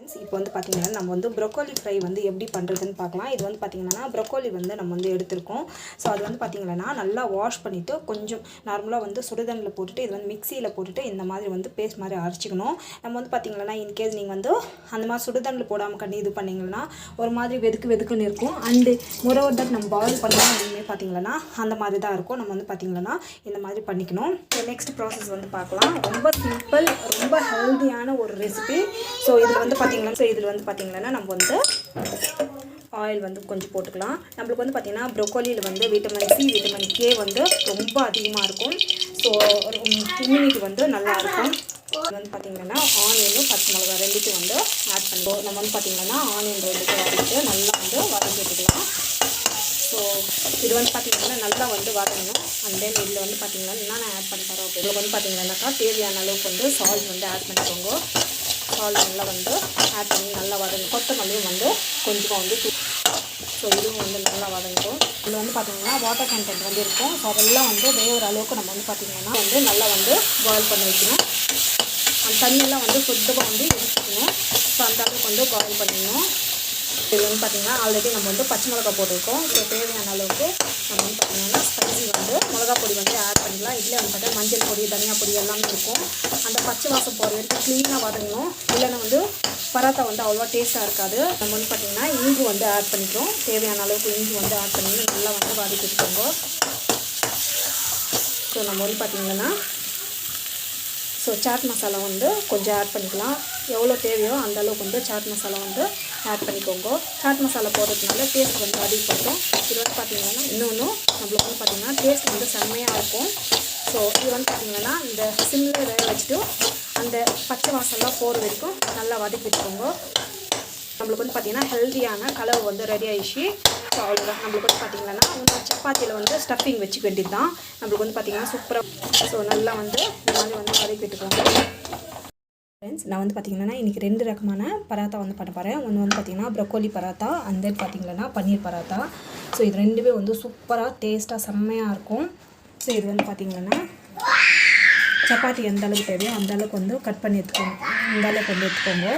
இப்போ வந்து பார்த்தீங்கன்னா நம்ம வந்து ப்ரோக்கோலி ஃப்ரை வந்து எப்படி பண்ணுறதுன்னு பார்க்கலாம். இது வந்து பார்த்தீங்கன்னா ப்ரோக்கோலி வந்து நம்ம வந்து எடுத்திருக்கோம். ஸோ அது வந்து பார்த்தீங்கன்னா நல்லா வாஷ் பண்ணிவிட்டு கொஞ்சம் நார்மலாக வந்து சுடுதண்ணில் போட்டுட்டு இது வந்து மிக்சியில் போட்டுட்டு இந்த மாதிரி வந்து பேஸ்ட் மாதிரி அரைச்சிக்கணும். நம்ம வந்து பார்த்தீங்கன்னா இன்கேஸ் நீங்கள் வந்து அந்த மாதிரி சுடுதண்ணில் போடாமல் கண்டி இது பண்ணிங்கன்னா ஒரு மாதிரி வெதுக்குன்னு இருக்கும். அண்டு மோரோவர் தட் நம்ம பாயில் பண்ணால் இனிமேல் பார்த்தீங்கன்னா அந்த மாதிரி தான் இருக்கும். நம்ம வந்து பார்த்தீங்கன்னா இந்த மாதிரி பண்ணிக்கணும். நெக்ஸ்ட் ப்ராசஸ் வந்து பார்க்கலாம். ரொம்ப சிம்பிள், ரொம்ப ஹெல்த்தியான ஒரு ரெசிபி. ஸோ இதில் வந்து பார்த்தீங்கன்னா நம்ம வந்து ஆயில் வந்து கொஞ்சம் போட்டுக்கலாம். நம்மளுக்கு வந்து பார்த்திங்கன்னா ப்ரோக்கோலியில் வந்து விட்டமின் சி, விட்டமின் கே வந்து ரொம்ப அதிகமாக இருக்கும். ஸோ இம்யூனிட்டி வந்து நல்லாயிருக்கும். இது வந்து பார்த்திங்கன்னா ஆனியனும் பச்சை மிளகாய் ரெண்டுத்தையும் வந்து ஆட் பண்ணிடுவோம். நம்ம வந்து பார்த்திங்கன்னா ஆனியன் ரெண்டுத்தையும் வதக்கிட்டு நல்லா வந்து வதக்கி விட்டுக்கலாம். ஸோ இது வந்து பார்த்திங்கன்னா நல்லா வந்து வதங்கணும். அண்ட் தென் இதில் வந்து பார்த்திங்கன்னா என்னென்ன ஆட் பண்ண போகிறோம் அப்படின்னு வந்து பார்த்திங்கன்னாக்கா தேவையான அளவுக்கு வந்து சால்ட் வந்து ஆட் பண்ணிக்கோங்க. சால்ட் நல்லா வந்து ஆட் பண்ணி நல்லா வதங்கும். கொத்தமல்லியும் வந்து கொஞ்சமாக வந்து ஸோ இதுவும் வந்து நல்லா வதங்கும். இதில் வந்து பார்த்திங்கன்னா வாட்டர் கண்டென்ட் வந்து இருக்கும். ஸோ அதெல்லாம் வந்து வேகிற அளவுக்கு நம்ம வந்து பார்த்திங்கன்னா வந்து நல்லா வந்து பாயில் பண்ணி வைக்கணும். அந்த தண்ணியெல்லாம் வந்து சுத்தமாக வந்து எடுத்துக்கணும். ஸோ அந்த அளவுக்கு வந்து பாயில் பண்ணிடணும். இது வந்து பார்த்திங்கன்னா ஆல்ரெடி நம்ம வந்து பச்சை மிளகா போட்டிருக்கோம். ஸோ தேவையான அளவுக்கு நம்ம வந்து பார்த்திங்கன்னா ஸ்பைசி வந்து மிளகா பொடி வந்து ஆட் பண்ணிக்கலாம். இதில் வந்து பார்த்தா மஞ்சள் பொடி, தனியா பொடி எல்லாமே இருக்கும். அந்த பச்சை வாசம் போகிற வரைக்கும் க்ளீனாக வதங்கணும். இல்லைன்னா வந்து பராத்தா வந்து அவ்வளோவா டேஸ்ட்டாக இருக்காது. நம்ம வந்து பார்த்திங்கன்னா இஞ்சி வந்து ஆட் பண்ணிக்கிறோம். தேவையான அளவுக்கு இஞ்சி வந்து ஆட் பண்ணி நல்லா வந்து வதக்கிட்டுக்கோங்க. ஸோ நம்ம வந்து பார்த்திங்கன்னா சாட் மசாலா வந்து கொஞ்சம் ஆட் பண்ணிக்கலாம். எவ்வளோ தேவையோ அந்த அளவுக்கு வந்து சாட் மசாலா வந்து ஆட் பண்ணிக்கோங்க. சாட் மசாலா போடுறதுனால டேஸ்ட் வந்து அதிகப்படும். இது வந்து பார்த்திங்கன்னா இன்னொன்று நம்மளுக்கு வந்து பார்த்திங்கன்னா டேஸ்ட் வந்து செம்மையாக இருக்கும். ஸோ இது வந்து பார்த்திங்கன்னா இந்த சிம்மில் வேக வச்சுட்டு அந்த பச்சை வாசம்லாம் போகிற வரைக்கும் நல்லா வதக்கி வச்சுக்கோங்க. நம்மளுக்கு வந்து பார்த்திங்கன்னா ஹெல்த்தியான கலவு வந்து ரெடி ஆகிடுச்சு. ஸோ அவ்வளோதான். நம்மளுக்கு வந்து பார்த்திங்கன்னா சப்பாத்தியில் வந்து ஸ்டஃபிங் வச்சுக்க வேண்டியது தான். நம்மளுக்கு வந்து பார்த்திங்கன்னா சூப்பராக ஸோ நல்லா வந்து இந்த மாதிரி வந்து வதக்கி விட்டுக்கோங்க. ஃப்ரெண்ட்ஸ், நான் வந்து பார்த்திங்கன்னா இன்றைக்கி 2 ரகமான பராத்தா வந்து பண்ண போகிறேன். ஒன்று வந்து பார்த்திங்கன்னா ப்ரோக்கோலி பராத்தா, அண்ட் தென் பார்த்திங்கன்னா பன்னீர் பராத்தா. ஸோ இது ரெண்டுமே வந்து சூப்பராக டேஸ்ட்டாக செம்மையாக இருக்கும். ஸோ இது வந்து பார்த்திங்கன்னா சப்பாத்தி எந்த அளவுக்கு தேவையோ அந்த அளவுக்கு வந்து கட் பண்ணி எடுத்துக்கோங்க. இந்த அளவுக்கு வந்து எடுத்துக்கோங்க.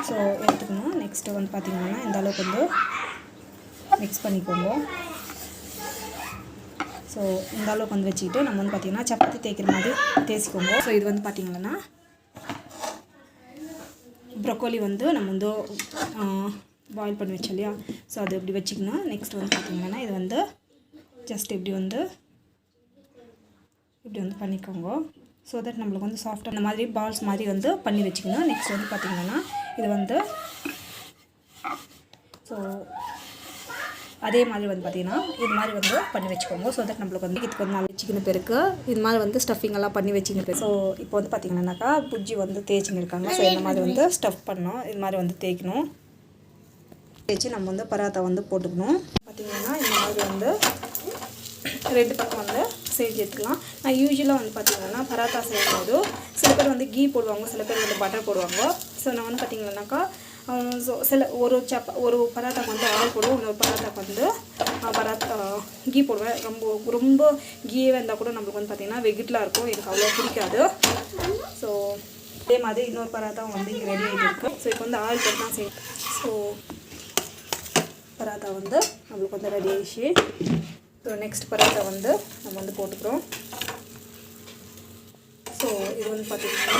ஸோ எடுத்துக்கணும். நெக்ஸ்ட்டு வந்து பார்த்திங்கன்னா இந்த அளவுக்கு வந்து மிக்ஸ் பண்ணிக்கோங்க. ஸோ இந்த அளவுக்கு வந்து வச்சுக்கிட்டு நம்ம வந்து பார்த்திங்கன்னா சப்பாத்தி தேய்க்கிற மாதிரி தேய்ச்சிக்கோங்க. ஸோ இது வந்து பார்த்திங்கன்னா ப்ரோக்கோலி வந்து நம்ம வந்து பாயில் பண்ணி வச்சோம் இல்லையா. ஸோ அது இப்படி வச்சுக்கணும். நெக்ஸ்ட் வந்து பார்த்திங்கன்னா இது வந்து ஜஸ்ட் இப்படி வந்து பண்ணிக்கோங்க. ஸோ தட் நம்மளுக்கு வந்து சாஃப்டாக அந்த மாதிரி பால்ஸ் மாதிரி வந்து பண்ணி வச்சுக்கணும். நெக்ஸ்ட் வந்து பார்த்திங்கன்னா இது வந்து ஸோ அதே மாதிரி வந்து பார்த்திங்கன்னா இது மாதிரி வந்து பண்ணி வச்சுக்கோங்க. ஸோ தட் நம்மளுக்கு வந்து இதுக்கு வந்து நல்லா வச்சுக்கணும். பிறகு இது மாதிரி வந்து ஸ்டஃபிங்கெல்லாம் பண்ணி வச்சுக்கணும். ஸோ இப்போ வந்து பார்த்திங்கன்னாக்கா புஜ்ஜி வந்து தேய்ச்சின்னு இருக்காங்க. ஸோ இந்த மாதிரி வந்து ஸ்டஃப் பண்ணணும். இது மாதிரி வந்து தேய்க்கணும். தேய்ச்சி நம்ம வந்து பராத்தா வந்து போட்டுக்கணும். பார்த்திங்கன்னா இந்த மாதிரி வந்து 2 பக்கம் வந்து செஞ்சு எடுத்துக்கலாம். நான் யூஸ்வலாக வந்து பார்த்திங்கன்னா பராத்தா செய்யும்போது சில பேர் வந்து கீ போடுவாங்க, சில பேர் வந்து பட்டர் போடுவாங்க. ஸோ நான் வந்து பார்த்திங்கன்னாக்கா ஸோ ஒரு பராத்தாக்கு வந்து ஆயில் போடுவோம், இன்னொரு பராத்தாக்கு வந்து கீ போடுவேன். ரொம்ப கீயே இருந்தால் கூட நம்மளுக்கு வந்து பார்த்திங்கன்னா வெகிட்லாக இருக்கும். எனக்கு அவ்வளோ பிடிக்காது. ஸோ அதே மாதிரி இன்னொரு பராத்தாவும் வந்து இங்கே ரெடி ஆகிட்டு இருக்குது. ஸோ இப்போ வந்து ஆயில் போட்டு தான் செய்யும். ஸோ பராத்தா வந்து நம்மளுக்கு வந்து ரெடி ஆகிடுச்சு. ஸோ நெக்ஸ்ட் பராத்தா வந்து நம்ம வந்து போட்டுக்கிறோம். ஸோ இது வந்து பார்த்திங்கன்னா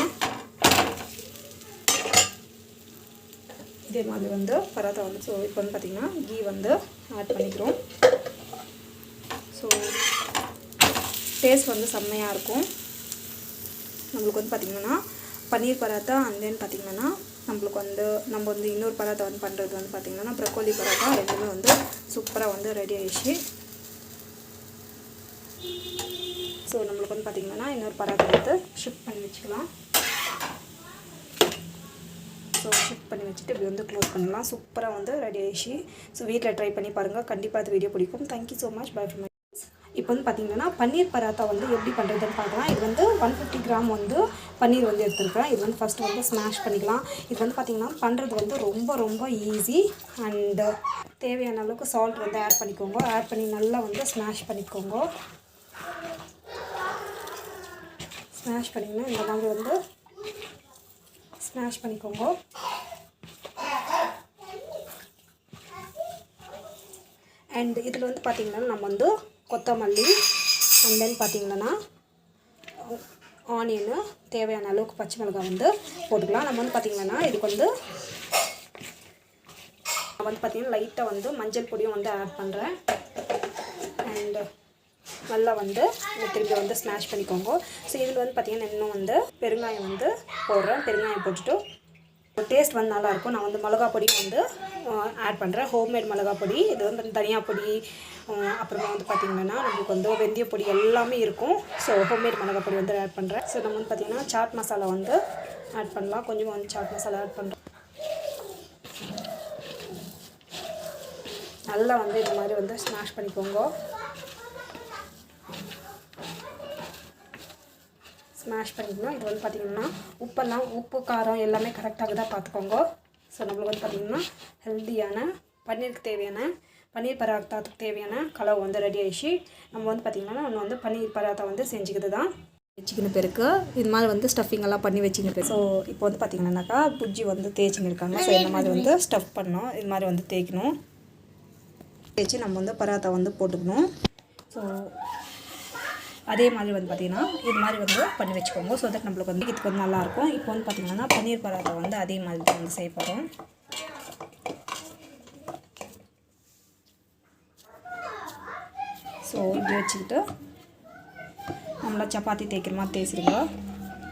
இதே மாதிரி வந்து பராத்தா வந்து ஸோ இப்போ வந்து பார்த்திங்கன்னா கீ வந்து ஆட் பண்ணிக்கிறோம். ஸோ டேஸ்ட் வந்து செம்மையாக இருக்கும். நம்மளுக்கு வந்து பார்த்திங்கன்னா பன்னீர் பராத்தா, அண்ட் தென் பார்த்திங்கன்னா நம்மளுக்கு வந்து நம்ம வந்து இன்னொரு பராத்தா வந்து பண்ணுறது வந்து பார்த்திங்கன்னா ப்ரோக்கோலி பராத்தா ரெண்டுமே வந்து சூப்பராக வந்து ரெடி ஆகிடுச்சு. ஸோ நம்மளுக்கு வந்து பார்த்திங்கன்னா இன்னொரு பராத்தா வந்து ஷிஃப்ட் பண்ணி வச்சுக்கலாம். ஸோ ஷிஃப்ட் பண்ணி வச்சுட்டு இப்படி வந்து க்ளோஸ் பண்ணலாம். சூப்பராக வந்து ரெடி ஆகிடுச்சு. ஸோ வீட்டில் ட்ரை பண்ணி பாருங்கள். கண்டிப்பாக அது வீடியோ பிடிக்கும். Thank you so much. By from. இப்போ வந்து பார்த்திங்கன்னா பன்னீர் பராத்தா வந்து எப்படி பண்ணுறதுன்னு பார்க்கலாம். இது வந்து 150 கிராம் வந்து பன்னீர் வந்து எடுத்துருக்கேன். இது வந்து ஃபஸ்ட்டு வந்து ஸ்மாஷ் பண்ணிக்கலாம். இது வந்து பார்த்திங்கன்னா பண்ணுறது வந்து ரொம்ப ஈஸி. அண்டு தேவையான அளவுக்கு சால்ட் வந்து ஆட் பண்ணிக்கோங்க. ஆட் பண்ணி நல்லா வந்து ஸ்மாஷ் பண்ணிக்கோங்க. ஸ்மாஷ் பண்ணிங்கன்னா இந்த மாதிரி வந்து ஸ்மாஷ் பண்ணிக்கோங்க. அண்ட் இதில் வந்து பார்த்திங்கன்னா நம்ம வந்து கொத்தமல்லி அண்ட் தென் பார்த்திங்கன்னா ஆனியனு தேவையான அளவுக்கு பச்சை மிளகாய் வந்து போட்டுக்கலாம். நம்ம வந்து பார்த்திங்கன்னா இதுக்கு வந்து பார்த்திங்கன்னா லைட்டாக வந்து மஞ்சள் பொடியும் வந்து ஆட் பண்ணுறேன். அண்ட் நல்லா வந்து திருப்பி வந்து ஸ்மாஷ் பண்ணிக்கோங்க. ஸோ இதில் வந்து பார்த்திங்கன்னா இன்னும் வந்து பெருங்காயம் வந்து போடுறேன். பெருங்காயம் போட்டுட்டு டேஸ்ட் வந்து நல்லாயிருக்கும். நான் வந்து மிளகா பொடி வந்து ஆட் பண்ணுறேன். ஹோம்மேட் மிளகா பொடி. இது வந்து தனியா பொடி, அப்புறமா வந்து பார்த்திங்கன்னா நம்மளுக்கு வந்து வெந்தய பொடி எல்லாமே இருக்கும். ஸோ ஹோம்மேட் மிளகா பொடி வந்து ஆட் பண்ணுறேன். ஸோ நம்ம வந்து பார்த்திங்கன்னா சாட் மசாலா வந்து ஆட் பண்ணலாம். கொஞ்சமாக வந்து சாட் மசாலா ஆட் பண்ணுறேன். நல்லா வந்து இந்த மாதிரி வந்து ஸ்மாஷ் பண்ணிக்கோங்க. ஸ்மாஷ் பண்ணிக்கணும். இது வந்து பார்த்திங்கன்னா உப்பு காரம் எல்லாமே கரெக்டாக தான் பார்த்துக்கோங்க. ஸோ நம்மளுக்கு வந்து பார்த்திங்கன்னா ஹெல்த்தியான பன்னீருக்கு தேவையான பன்னீர் பராத்தாத்துக்கு தேவையான கலவை வந்து ரெடி ஆகிடுச்சு. நம்ம வந்து பார்த்திங்கன்னா ஒன்று வந்து பன்னீர் பராத்தா வந்து செஞ்சுக்கிது தான் வச்சுக்கின பேருக்கு இது மாதிரி வந்து ஸ்டஃபிங்கெல்லாம் பண்ணி வச்சுக்கின பேர். ஸோ இப்போ வந்து பார்த்திங்கன்னாக்கா புஜ்ஜி வந்து தேய்ச்சின்னு இருக்காங்க. ஸோ இந்த மாதிரி வந்து ஸ்டஃப் பண்ணணும். இது மாதிரி வந்து தேய்க்கணும். தேய்ச்சி நம்ம வந்து பராத்தா வந்து போட்டுக்கணும். ஸோ அதே மாதிரி வந்து பார்த்திங்கன்னா இது மாதிரி வந்து பண்ணி வச்சுக்கோங்க. ஸோ தட் நம்மளுக்கு வந்து இதுக்கு வந்து நல்லாயிருக்கும். இப்போ வந்து பார்த்திங்கன்னா பன்னீர் பராத்தா வந்து அதே மாதிரி தான் வந்து செய்ய போகிறோம். ஸோ இப்படி வச்சுக்கிட்டு நம்மள சப்பாத்தி தேய்க்கிற மாதிரி தேய்ச்சிடுங்க.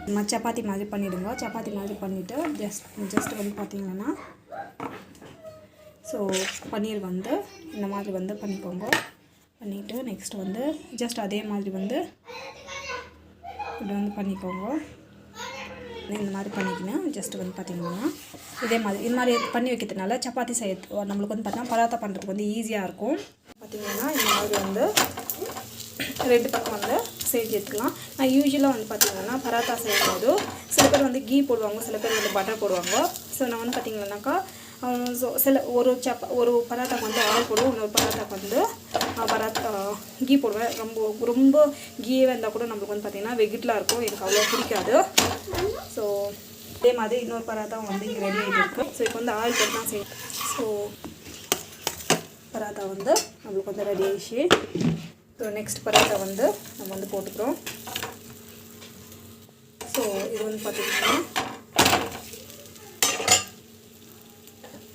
நம்ம சப்பாத்தி மாதிரி பண்ணிவிடுங்க. சப்பாத்தி மாதிரி பண்ணிவிட்டு ஜஸ்ட் வந்து பார்த்திங்கன்னா ஸோ பன்னீர் வந்து இந்த மாதிரி வந்து பண்ணிக்கோங்க. பண்ணிவிட்டு நெக்ஸ்ட் வந்து ஜஸ்ட் அதே மாதிரி வந்து இப்படி வந்து பண்ணிக்கோங்க. இந்த மாதிரி பண்ணிக்கணும். ஜஸ்ட் வந்து பார்த்திங்கன்னா இதே மாதிரி இது மாதிரி பண்ணி வைக்கிறதுனால சப்பாத்தி செய்ய நம்மளுக்கு வந்து பார்த்தீங்கன்னா பராத்தா பண்ணுறதுக்கு வந்து ஈஸியாக இருக்கும். பார்த்திங்கன்னா இந்த மாதிரி வந்து ரெண்டு பக்கம் வந்து செஞ்சு எடுத்துக்கலாம். நான் யூஸ்வலாக வந்து பார்த்திங்கன்னா பராத்தா செய்யும்போது சில பேர் வந்து கீ போடுவாங்க, சில பேர் வந்து பட்டர் போடுவாங்க. ஸோ நான் வந்து பார்த்திங்கன்னாக்கா ஸோ ஒரு பராத்தாக்கு வந்து ஆயில் போடுவோம், இன்னொரு பராத்தாக்கு வந்து கீ போடுவேன். ரொம்ப கீயே இருந்தால் கூட நம்மளுக்கு வந்து பார்த்திங்கன்னா வெகிட்லாம் இருக்கும், எனக்கு அவ்வளோ பிடிக்காது. ஸோ அதே மாதிரி இன்னொரு பராத்தா வந்து இங்கே ரெடி ஆகிட்டு இருக்குது. ஸோ இப்போ வந்து ஆயில் போட்டு தான் செய்யும். ஸோ பராத்தா வந்து நம்மளுக்கு வந்து ரெடி ஆகிடுச்சு. ஸோ நெக்ஸ்ட் பராத்தா வந்து நம்ம வந்து போட்டுக்கிறோம். ஸோ இது வந்து பார்த்திங்கன்னா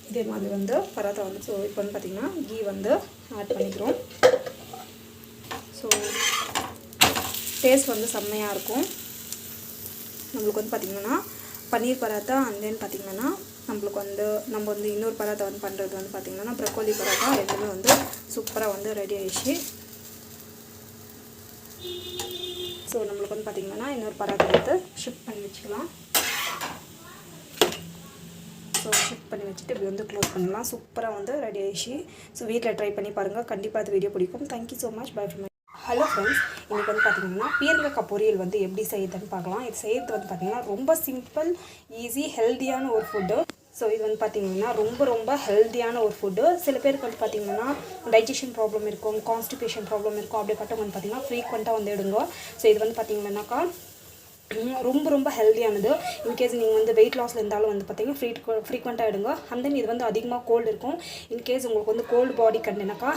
இதே மாதிரி வந்து பராத்தா வந்து ஸோ இப்போ வந்து பார்த்திங்கன்னா கீ வந்து ஆட் பண்ணிக்கிறோம். ஸோ டேஸ்ட் வந்து செம்மையாக இருக்கும். நம்மளுக்கு வந்து பார்த்திங்கன்னா பன்னீர் பராத்தா அண்ட் தென் பார்த்திங்கன்னா நம்மளுக்கு வந்து நம்ம வந்து இன்னொரு பராத்தா வந்து பண்ணுறது வந்து பார்த்திங்கன்னா ப்ரொக்கோலி பராத்தா ரெண்டுமே வந்து சூப்பராக வந்து ரெடி ஆகிடுச்சு. ஸோ நம்மளுக்கு வந்து பார்த்திங்கன்னா இன்னொரு பராத்தா வந்து ஷிஃப்ட் பண்ணி வச்சுக்கலாம். ஸோ ஷிஃப்ட் பண்ணி வச்சுட்டு இப்படி வந்து க்ளோஸ் பண்ணலாம். சூப்பராக வந்து ரெடி ஆகிடுச்சு. ஸோ வீட்டில் ட்ரை பண்ணி பாருங்கள். கண்டிப்பாக அது வீடியோ பிடிக்கும். Thank you so much. By from. Hello friends, இன்றைக்கி வந்து பார்த்திங்கன்னா பீர்க்கங்காய் பொரியல் வந்து எப்படி செய்யுதுன்னு பார்க்கலாம். இது செய்கிறது வந்து பார்த்திங்கன்னா ரொம்ப சிம்பிள், ஈஸி, ஹெல்த்தியான ஒரு ஃபுட்டு. ஸோ இது வந்து பார்த்திங்கன்னா ரொம்ப ஹெல்த்தியான ஒரு ஃபுட்டு. சில பேருக்கு வந்து பார்த்திங்கன்னா டைஜஷன் ப்ராப்ளம் இருக்கும், கான்ஸ்டிபேஷன் ப்ராப்ளம் இருக்கும். அப்படிப்பட்டவங்க வந்து பார்த்திங்கன்னா ஃப்ரீக்வெண்ட்டாக வந்து எடுங்க. ஸோ இது வந்து பார்த்திங்கன்னாக்கா ரொம்ப ஹெல்த்தியானது. இன்கேஸ் நீங்கள் வந்து வெயிட் லாஸில் இருந்தாலும் வந்து பார்த்திங்கன்னா ஃப்ரீக்வெண்ட்டாக எடுங்க. அண்ட் தென் இது வந்து அதிகமாக கோல்டு இருக்கும். இன்கேஸ் உங்களுக்கு வந்து கோல்டு பாடி கண்டினாக்கா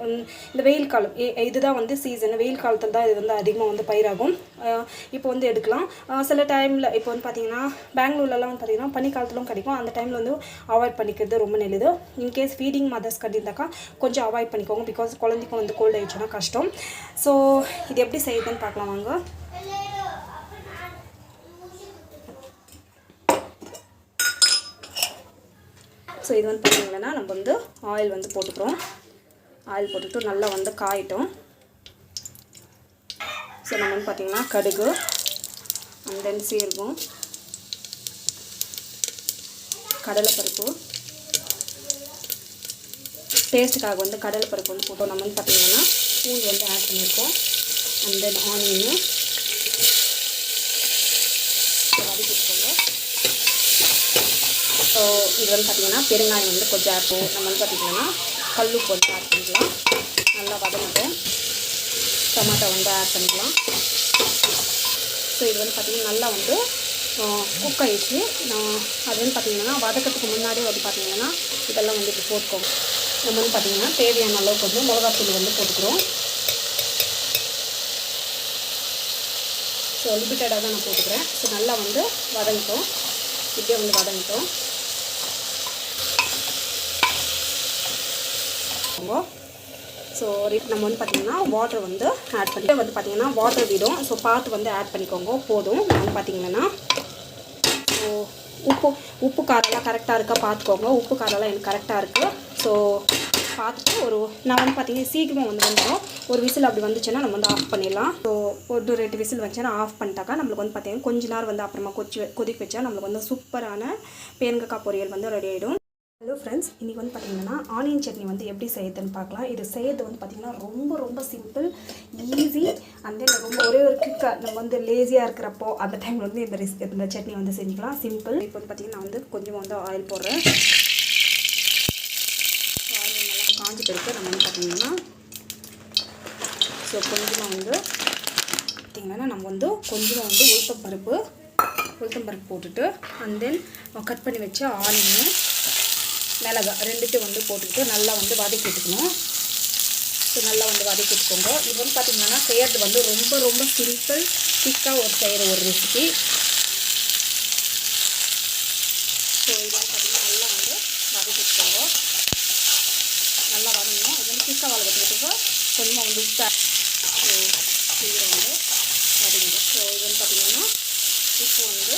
இந்த வெயில் காலம் இதுதான் வந்து சீசன். வெயில் காலத்தில் தான் இது வந்து அதிகமாக வந்து பயிராகும். இப்போ வந்து எடுக்கலாம். சில டைமில் இப்போ வந்து பார்த்திங்கன்னா பெங்களூர்லலாம் வந்து பார்த்திங்கன்னா பனிக்காலத்திலும் கிடைக்கும். அந்த டைமில் வந்து அவாய்ட் பண்ணிக்கிறது ரொம்ப நல்லது. இன்கேஸ் ஃபீடிங் மதர்ஸ் கண்டிருந்தாக்கா கொஞ்சம் அவாய்ட் பண்ணிக்கோங்க. பிகாஸ் குழந்தைக்கும் வந்து கோல்டு ஆயிடுச்சுன்னா கஷ்டம். ஸோ இது எப்படி செய்யுதுன்னு பார்க்கலாம் வாங்க. ஸோ இது வந்து பார்த்திங்கன்னா நம்ம வந்து ஆயில் வந்து போட்டுக்கிறோம். ஆயில் போட்டுட்டு நல்லா வந்து காயிட்டோம். ஸோ நம்ம வந்து பார்த்திங்கன்னா கடுகு அண்ட் தென் சீரகம், கடலைப்பருப்பு, டேஸ்ட்டுக்காக வந்து கடலைப்பருப்பு வந்து போட்டோம். நம்ம வந்து பார்த்திங்கன்னா பூண்டு வந்து ஆட் பண்ணியிருக்கோம். அண்ட் தென் ஆனியனு வதக்கிட்டுக்கோங்க. ஸோ இது வந்து பார்த்திங்கன்னா பெருங்காயம் வந்து கொஞ்சம் ஆட் பண்ணுவோம். நம்ம வந்து பார்த்திங்கன்னா கல்லுப்பு வந்து ஆட் பண்ணிக்கலாம். நல்லா வதங்கிட்டோம். டொமேட்டோ வந்து ஆட் பண்ணிக்கலாம். ஸோ இது வந்து பார்த்திங்கன்னா நல்லா வந்து குக் ஆகிடுச்சு. அது வந்து பார்த்திங்கன்னா வதக்கிறதுக்கு முன்னாடியே வந்து பார்த்திங்கன்னா இதெல்லாம் வந்து இப்படி போட்டுக்கோங்க. நம்ம வந்து பார்த்திங்கன்னா தேவையான அளவுக்கு வந்து மிளகாத்தூள் வந்து போட்டுக்கிறோம். ஸோ லிமிட்டடாக தான் நான் போட்டுக்கிறேன். ஸோ நல்லா வந்து வதங்கிட்டோம். இப்படியே வந்து வதங்கிட்டோம். ஸோ நம்ம வந்து பார்த்திங்கன்னா வாட்டர் வந்து ஆட் பண்ணிட்டு வந்து பார்த்திங்கன்னா வாட்டர் விடும். ஸோ பார்த்து வந்து ஆட் பண்ணிக்கோங்க. போதும். வந்து பார்த்திங்கன்னா ஸோ உப்பு காரெல்லாம் கரெக்டாக இருக்கா பார்த்துக்கோங்க. உப்பு காரெல்லாம் எனக்கு கரெக்டாக இருக்குது. ஸோ பார்த்துட்டு நான் வந்து பார்த்திங்கன்னா சீக்கிரமாக வந்துடும். ஒரு விசில் அப்படி வந்துச்சுன்னா நம்ம வந்து ஆஃப் பண்ணிடலாம். ஸோ ஒரு 2 விசில் வந்துச்சுன்னா ஆஃப் பண்ணிட்டாக்கா நம்மளுக்கு வந்து பார்த்திங்கன்னா கொஞ்ச நேரம் வந்து அப்புறமா கொதிக்க வச்சா நம்மளுக்கு வந்து சூப்பரான பேரிக்காய் பொரியல் வந்து ரெடி ஆகிடும். ஹலோ ஃப்ரெண்ட்ஸ், இன்றைக்கி வந்து பார்த்திங்கன்னா ஆனியன் சட்னி வந்து எப்படி செய்யுதுன்னு பார்க்கலாம். இது செய்யறது வந்து பார்த்திங்கன்னா ரொம்ப ரொம்ப சிம்பிள், ஈஸி. அண்ட் தென் ரொம்ப ஒரே ஒரு குயிக்காக நம்ம வந்து லேசியாக இருக்கிறப்போ அந்த டைமில் வந்து இந்த சட்னி வந்து செஞ்சுக்கலாம். சிம்பிள். இப்போ வந்து பார்த்திங்கன்னா நான் வந்து கொஞ்சமாக வந்து ஆயில் போடுறேன். ஆயில் நல்லா காஞ்சி பிறகு நம்ம வந்து பார்த்திங்கன்னா ஸோ கொஞ்சமாக வந்து பார்த்திங்கன்னா நம்ம வந்து கொஞ்சமாக வந்து உளுத்தம் பருப்பு போட்டுட்டு அண்ட் தென் கட் பண்ணி வச்ச ஆனியன் மிளகாய் ரெண்டுத்தையும் வந்து போட்டுக்கிட்டு நல்லா வந்து வதக்கி விட்டுக்கணும். ஸோ நல்லா வந்து வதக்கி விட்டுக்கோங்க. இது வந்து பார்த்திங்கன்னா செய்கிறது வந்து ரொம்ப ரொம்ப சிம்பிள், குயிக்காக செய்கிற ஒரு ரெசிபி. ஸோ இது வந்து பார்த்திங்கன்னா நல்லா வந்து வதக்கி விட்டுக்கோங்க. நல்லா வதங்கணும். இது வந்து குயிக்காக வதக்கிட்டு கொஞ்சமாக வந்து உப்பு. ஸோ இது வந்து வதங்கிடும். ஸோ இது வந்து பார்த்திங்கன்னா உப்பு வந்து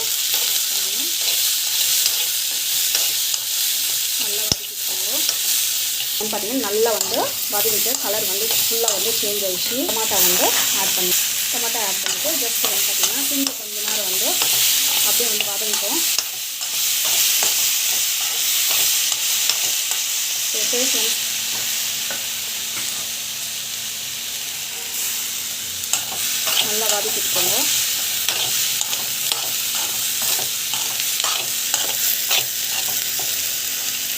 நல்லா வதக்கிக்கோங்க. பார்த்திங்கன்னா நல்லா வந்து வதக்கிட்டு கலர் வந்து ஃபுல்லாக வந்து சேஞ்ச் ஆகிடுச்சு. டொமாட்டோ வந்து ஆட் பண்ணிவிட்டு ஜஸ்ட் வந்து பார்த்திங்கன்னா சிம்மில் கொஞ்ச நேரம் வந்து அப்படியே வந்து வதங்கிட்டோம். டேஸ்ட் வந்து நல்லா வதக்கிட்டுக்கோங்க.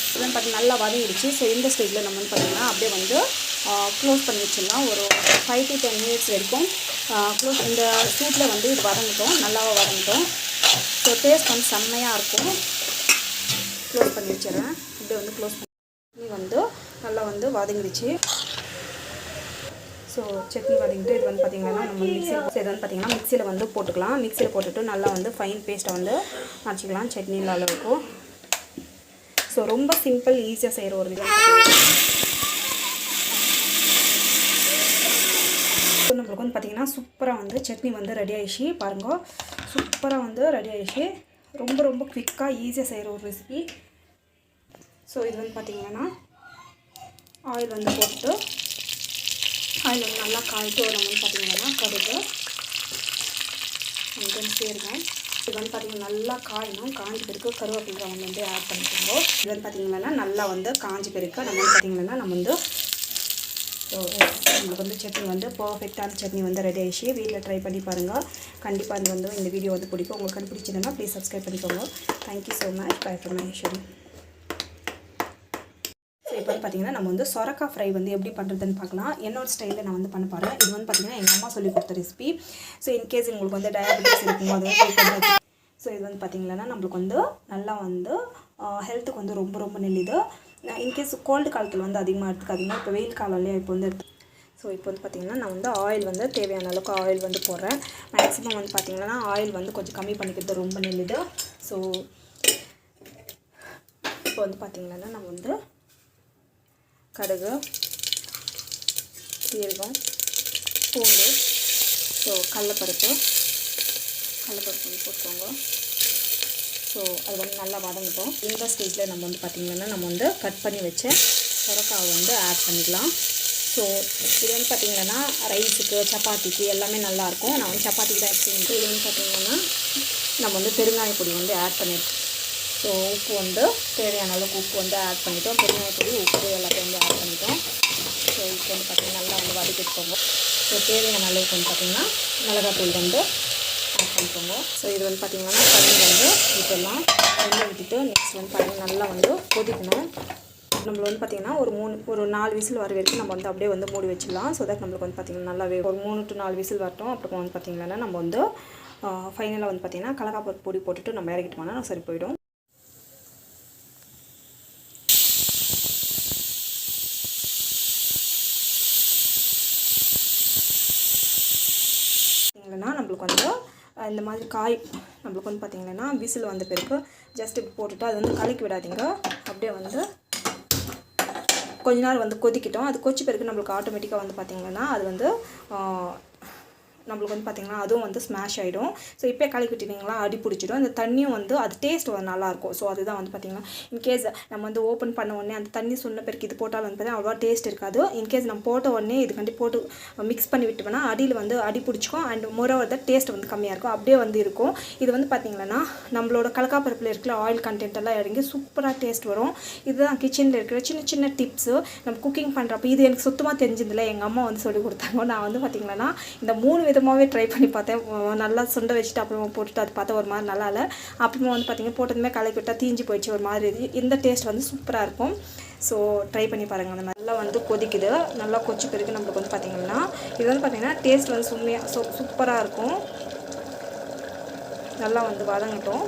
இதெல்லாம் பார்த்திங்கன்னா நல்லா வதங்கிடுச்சு. ஸோ இந்த ஸ்டேஜில் நம்ம வந்து பார்த்திங்கன்னா அப்படியே வந்து க்ளோஸ் பண்ணி வச்சிடலாம். ஒரு 5 to 10 minutes வரைக்கும் இந்த சூட்டில் வந்து இது நல்லாவே வதங்கிட்டோம். ஸோ டேஸ்ட் வந்து செம்மையாக இருக்கும். க்ளோஸ் பண்ணி வச்சிடறேன். அப்படியே வந்து க்ளோஸ் பண்ணி வந்து நல்லா வந்து வதங்கிடுச்சு. ஸோ சட்னி வதங்கிட்டு இது வந்து பார்த்திங்கன்னா நம்ம இது வந்து பார்த்திங்கன்னா மிக்சியில் வந்து போட்டுக்கலாம். மிக்சியில் போட்டுட்டு நல்லா வந்து ஃபைன் பேஸ்ட்டை வந்து அரைச்சிக்கலாம் சட்னியில் அளவுக்கு. ஸோ ரொம்ப சிம்பிள், ஈஸியாக செய்கிற ஒரு இது. நம்மளுக்கு வந்து பார்த்திங்கன்னா சூப்பராக வந்து சட்னி வந்து ரெடி ஆகிடுச்சு. பாருங்கள், சூப்பராக வந்து ரெடி ஆகிடுச்சு. ரொம்ப ரொம்ப குவிக்காக ஈஸியாக செய்கிற ஒரு ரெசிபி. ஸோ இது வந்து பார்த்திங்கன்னா ஆயில் வந்து போட்டு ஆயில் வந்து நல்லா காய்ச்சி நம்ம வந்து பார்த்திங்கன்னா கடுகு சேர்க்கணும். இது வந்து பார்த்திங்கன்னா நல்லா காயணும். காஞ்சி பிறகு கருவேப்பிலை வந்து ஆட் பண்ணிக்கோங்க. இது வந்து பார்த்திங்கன்னா நல்லா வந்து காஞ்சி பிறகு நம்ம வந்து பார்த்திங்கன்னா நம்ம வந்து ஸோ நம்மளுக்கு வந்து சட்னி வந்து பர்ஃபெக்டான சட்னி வந்து ரெடி ஆகிடுச்சு. வீட்டில் ட்ரை பண்ணி பாருங்கள். கண்டிப்பாக இது வந்து இந்த வீடியோ வந்து பிடிக்கும். உங்களுக்கு பிடிச்சதுன்னா ப்ளீஸ் சப்ஸ்கிரைப் பண்ணிக்கோங்க. Thank you so much. Bye for my show. இப்போ வந்து பார்த்திங்கன்னா நம்ம வந்து சொரக்காய் ஃப்ரை வந்து எப்படி பண்ணுறதுன்னு பார்க்கலாம். என்னோட ஸ்டைலில் நான் வந்து பண்ண போகிறேன். இது வந்து பார்த்திங்கன்னா எங்கள் அம்மா சொல்லி கொடுத்த ரெசிபி. ஸோ இன்கேஸ் உங்களுக்கு வந்து டயபெட்டிஸ் இருக்கும்போது ஸோ இது வந்து பார்த்திங்கன்னா நம்மளுக்கு வந்து நல்லா வந்து ஹெல்த்துக்கு வந்து ரொம்ப ரொம்ப நல்லது. இன்கேஸ் கோல்டு காலத்தில் வந்து அதிகமாக எடுத்துக்காதீங்க. இப்போ வெயில் காலம்லேயே இப்போ வந்து ஸோ இப்போ வந்து பார்த்திங்கன்னா நான் வந்து ஆயில் வந்து தேவையான அளவுக்கு ஆயில் வந்து போடுறேன். மேக்ஸிமம் வந்து பார்த்திங்கன்னா ஆயில் வந்து கொஞ்சம் கம்மி பண்ணிக்கிறது ரொம்ப நல்லது. ஸோ இப்போ வந்து பார்த்திங்கன்னா நம்ம வந்து கடுகு, சீரகம், பூண்டு, ஸோ கடலைப்பருப்பு போட்டுக்கோங்க. ஸோ அது வந்து நல்லா வதங்கிட்டோம். இந்த ஸ்டேஜில் நம்ம வந்து பார்த்திங்கன்னா நம்ம வந்து கட் பண்ணி வச்ச சொரக்காவை வந்து ஆட் பண்ணிக்கலாம். ஸோ இது வந்து பார்த்திங்கன்னா ரைஸுக்கு, சப்பாத்திக்கு எல்லாமே நல்லாயிருக்கும். நான் வந்து சப்பாத்திக்கு தான் எடுத்துக்கிட்டு இது வந்து பார்த்திங்கன்னா நம்ம வந்து பெருங்காய பொடி வந்து ஆட் பண்ணியிருக்கோம். ஸோ உப்பு வந்து தேவையான அளவுக்கு உப்பு வந்து ஆட் பண்ணிட்டோம். பெருங்காயப்பொடி, உப்பு எல்லாத்தையும் வந்து ஆட் பண்ணிட்டோம். ஸோ இப்போ வந்து பார்த்திங்கன்னா நல்லா வந்து வதக்கிட்டுக்கோங்க. ஸோ தேவையான அளவுக்கு வந்து பார்த்திங்கன்னா மிளகாத்தூள் வந்து ஆட் பண்ணிக்கோங்க. ஸோ இது வந்து பார்த்திங்கன்னா தண்ணி வந்து விட்டுடலாம். தண்ணி விட்டுட்டு நெக்ஸ்ட் வந்து பார்த்திங்கன்னா நல்லா வந்து கொதிக்கணும். நம்மள வந்து பார்த்திங்கன்னா ஒரு 4 விசில் வர வரைக்கும் நம்ம வந்து அப்படியே வந்து மூடி வச்சிடலாம். ஸோ தட் நம்மளுக்கு வந்து பார்த்திங்கன்னா நல்லாவே ஒரு 3 to 4 விசில் வரட்டும். அப்புறம் வந்து பார்த்திங்கன்னா நம்ம வந்து ஃபைனலாக வந்து பார்த்திங்கன்னா கடலைப்பருப்பு பொடி போட்டுட்டு நம்ம இறக்கிட்டோம்னா சரி போயிடும். பார்த்தீங்கன்னா நம்மளுக்கு வந்து இந்த மாதிரி காய் நம்மளுக்கு வந்து பார்த்திங்கன்னா விசில் வந்த பிறகு ஜஸ்ட் இப்படி போட்டுட்டு அது வந்து கலக்கி விடாதீங்க. அப்படியே வந்து கொஞ்ச நேரம் வந்து கொதிக்கிட்டோம். அது கொதிச்ச பிறகு நம்மளுக்கு ஆட்டோமேட்டிக்காக வந்து பார்த்திங்கன்னா அது வந்து நம்மளுக்கு வந்து பார்த்திங்கன்னா அதுவும் வந்து ஸ்மாஷ் ஆகிடும். ஸோ இப்போ கலக்கி விட்டுட்டிங்களா அடி பிடிச்சிடும். அந்த தண்ணியும் வந்து அது டேஸ்ட் வந்து நல்லாயிருக்கும். ஸோ அதுதான் வந்து பார்த்திங்கன்னா இன்கேஸ் நம்ம வந்து ஓப்பன் பண்ண உடனே அந்த தண்ணி சொன்ன பிறகு இது போட்டாலும் வந்து பார்த்தீங்கன்னா அவ்வளோவா டேஸ்ட் இருக்காது. இன்கேஸ் நம்ம போட்ட உடனே இதுக்காண்டி போட்டு மிக்ஸ் பண்ணி விட்டோம்னா அடியில் வந்து அடி பிடிச்சிக்கும். அண்ட் மோரோவர் தான் டேஸ்ட் வந்து கம்மியாக இருக்கும். அப்படியே வந்து இருக்கும். இது வந்து பார்த்திங்கன்னா நம்மளோட கடலைப்பருப்பில் இருக்கிற ஆயில் கண்டென்ட் எல்லாம் இறங்கி சூப்பராக டேஸ்ட் வரும். இதுதான் கிச்சனில் இருக்கிற சின்ன சின்ன டிப்ஸு நம்ம குக்கிங் பண்ணுறப்ப. இது எனக்கு சுத்தமாக தெரிஞ்சதில்லை, எங்கள் அம்மா வந்து சொல்லி கொடுத்தாங்க. நான் வந்து பார்த்திங்கன்னா இந்த 3 விதமாகவே ட்ரை பண்ணி பார்த்தேன். நல்லா சுண்டை வச்சுட்டு அப்புறமா போட்டுட்டு அது பார்த்தா ஒரு மாதிரி நல்லா இல்லை. அப்புறமா வந்து பார்த்திங்கன்னா போட்டதுமே கலக்கி விட்டால் தீஞ்சு போயிடுச்சு ஒரு மாதிரி. இந்த டேஸ்ட் வந்து சூப்பராக இருக்கும். ஸோ ட்ரை பண்ணி பாருங்கள். அந்த மாதிரி நல்லா வந்து கொதிக்குது. நல்லா கொதிச்ச பிறகு நம்மளுக்கு வந்து பார்த்திங்கன்னா இது வந்து பார்த்திங்கன்னா டேஸ்ட் வந்து சூப்பராக இருக்கும். நல்லா வந்து வதங்கட்டும்.